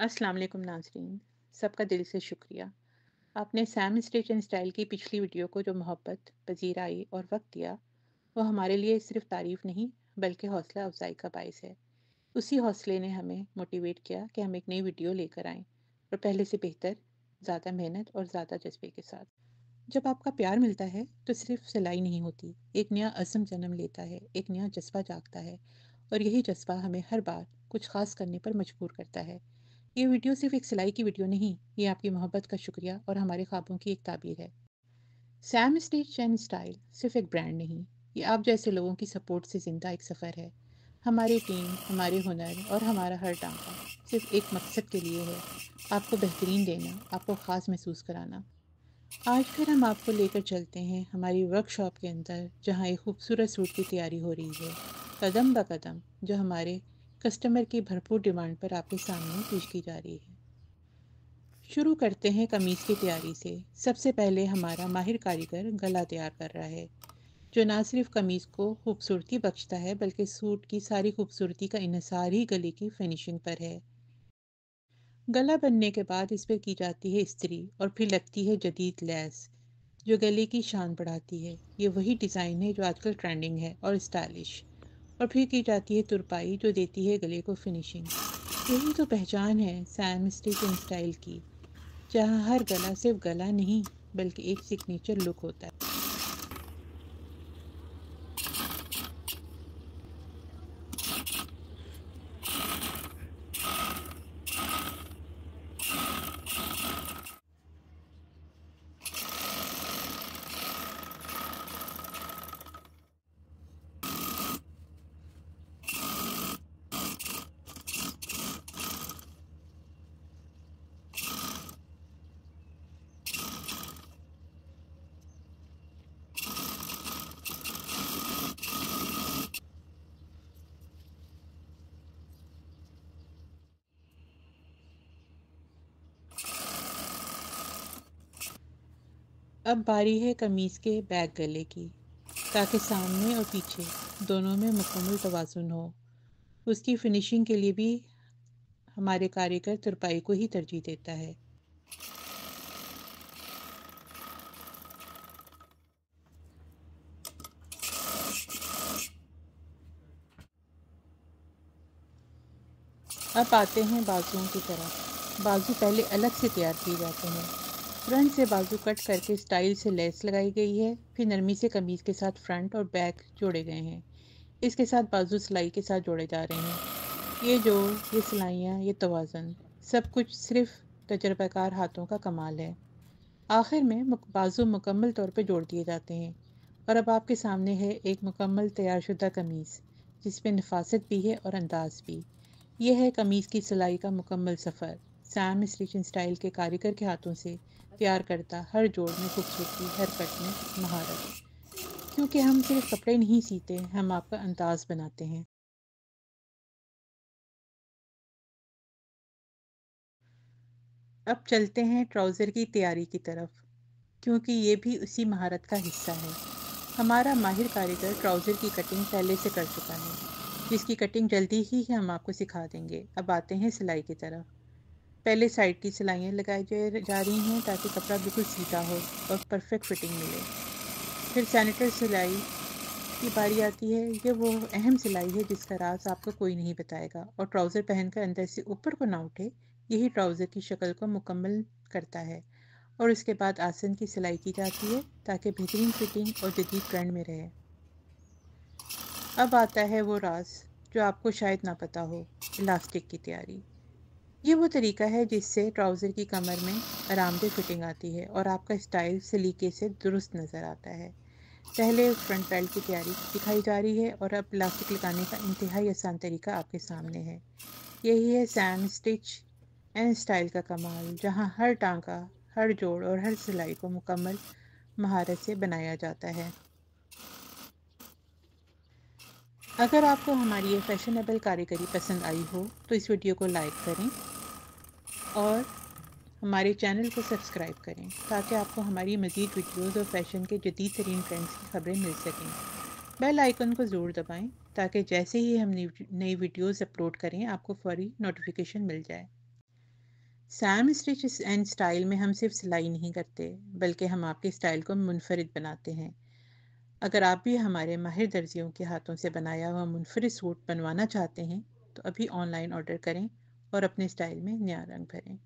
अस्सलाम वालेकुम नाज़रीन, सबका दिल से शुक्रिया। आपने सैम स्टिच एंड स्टाइल की पिछली वीडियो को जो मोहब्बत, पज़ीराई और वक़्त दिया, वो हमारे लिए सिर्फ़ तारीफ़ नहीं, बल्कि हौसला अफ़ज़ाई का बायस है। उसी हौसले ने हमें मोटिवेट किया कि हम एक नई वीडियो लेकर आएँ और पहले से बेहतर, ज़्यादा मेहनत और ज़्यादा जज़्बे के साथ। जब आपका प्यार मिलता है, तो सिर्फ़ सिलाई नहीं होती, एक नया अज़्म जन्म लेता है, एक नया जज़्बा जागता है और यही जज़्बा हमें हर बार कुछ ख़ास करने पर मजबूर करता है। ये वीडियो सिर्फ एक सिलाई की वीडियो नहीं, ये आपकी मोहब्बत का शुक्रिया और हमारे ख्वाबों की एक ताबीर है। सैम स्टिच एंड स्टाइल सिर्फ एक ब्रांड नहीं, ये आप जैसे लोगों की सपोर्ट से ज़िंदा एक सफ़र है। हमारी टीम, हमारे हुनर और हमारा हर टांका सिर्फ एक मकसद के लिए है, आपको बेहतरीन देना, आपको ख़ास महसूस कराना। आज फिर हम आपको लेकर चलते हैं हमारी वर्कशॉप के अंदर, जहाँ एक खूबसूरत सूट की तैयारी हो रही है, कदम ब कदम, जो हमारे कस्टमर की भरपूर डिमांड पर आपके सामने पेश की जा रही है। शुरू करते हैं कमीज़ की तैयारी से। सबसे पहले हमारा माहिर कारीगर गला तैयार कर रहा है, जो ना सिर्फ कमीज़ को खूबसूरती बख्शता है, बल्कि सूट की सारी खूबसूरती का इन्हिसार ही गले की फिनिशिंग पर है। गला बनने के बाद इस पर की जाती है इस्त्री और फिर लगती है जदीद लैस, जो गले की शान बढ़ाती है। ये वही डिज़ाइन है जो आजकल ट्रेंडिंग है और स्टाइलिश। और फिर की जाती है तुरपाई, जो देती है गले को फिनिशिंग। यही तो पहचान है सैम स्टिच एंड स्टाइल की, जहाँ हर गला सिर्फ गला नहीं, बल्कि एक सिग्नेचर लुक होता है। अब बारी है कमीज़ के बैक गले की, ताकि सामने और पीछे दोनों में मुकम्मल तवाज़ुन हो। उसकी फिनिशिंग के लिए भी हमारे कारीगर तुरपाई को ही तरजीह देता है। अब आते हैं बाजुओं की तरफ। बाजू पहले अलग से तैयार किए जाते हैं। फ्रंट से बाजू कट करके स्टाइल से लेस लगाई गई है, फिर नरमी से कमीज़ के साथ फ्रंट और बैक जोड़े गए हैं। इसके साथ बाजू सिलाई के साथ जोड़े जा रहे हैं। ये जोड़, ये सिलाइयाँ, ये तवाज़न, सब कुछ सिर्फ तजर्बाकार हाथों का कमाल है। आखिर में बाजू मुकम्मल तौर पे जोड़ दिए जाते हैं और अब आपके सामने है एक मुकम्मल तैयारशुदा कमीज़, जिसमें नफासत भी है और अंदाज भी। यह है कमीज़ की सिलाई का मुकम्मल सफ़र। सैम स्टिच एंड स्टाइल के कारीगर के हाथों से तैयार करता हर जोड़ में खूबसूरती, हर कट में महारत। क्योंकि हम सिर्फ कपड़े नहीं सीते, हम आपका अंदाज बनाते हैं। अब चलते हैं ट्राउज़र की तैयारी की तरफ, क्योंकि ये भी उसी महारत का हिस्सा है। हमारा माहिर कारीगर ट्राउज़र की कटिंग पहले से कर चुका है, जिसकी कटिंग जल्दी ही हम आपको सिखा देंगे। अब आते हैं सिलाई की तरफ। पहले साइड की सिलाइयाँ लगाई जा रही हैं, ताकि कपड़ा बिल्कुल सीधा हो और परफेक्ट फिटिंग मिले। फिर सैनिटर सिलाई की बारी आती है। ये वो अहम सिलाई है जिसका राज आपको कोई नहीं बताएगा, और ट्राउज़र पहनकर अंदर से ऊपर को ना उठे, यही ट्राउज़र की शक्ल को मुकम्मल करता है। और उसके बाद आसन की सिलाई की जाती है, ताकि बेहतरीन फिटिंग और जदीद ट्रेंड में रहे। अब आता है वो राज जो आपको शायद ना पता हो, इलास्टिक की तैयारी। ये वो तरीका है जिससे ट्राउज़र की कमर में आरामदेह फिटिंग आती है और आपका स्टाइल सलीके से दुरुस्त नज़र आता है। पहले फ्रंट बेल्ट की तैयारी दिखाई जा रही है और अब इलास्टिक लगाने का इंतहाई आसान तरीका आपके सामने है। यही है सैम स्टिच एंड स्टाइल का कमाल, जहाँ हर टांका, हर जोड़ और हर सिलाई को मुकम्मल महारत से बनाया जाता है। अगर आपको हमारी ये फैशनेबल कारीगरी पसंद आई हो, तो इस वीडियो को लाइक करें और हमारे चैनल को सब्सक्राइब करें, ताकि आपको हमारी मज़ीद वीडियोस और फैशन के जदीद तरीन ट्रेंड्स की खबरें मिल सकें। बेल आइकन को ज़रूर दबाएं, ताकि जैसे ही हम नई नई वीडियोस अपलोड करें, आपको फौरी नोटिफिकेशन मिल जाए। سیم اسٹچ اینڈ اسٹائل میں ہم صرف سلائی نہیں کرتے بلکہ ہم آپ کے اسٹائل کو منفرد بناتے ہیں۔ اگر آپ بھی ہمارے ماہر درزیوں کے ہاتھوں سے بنایا ہوا منفرد سوٹ بنوانا چاہتے ہیں تو ابھی آن لائن آرڈر کریں اور اپنے اسٹائل میں نیا رنگ بھریں۔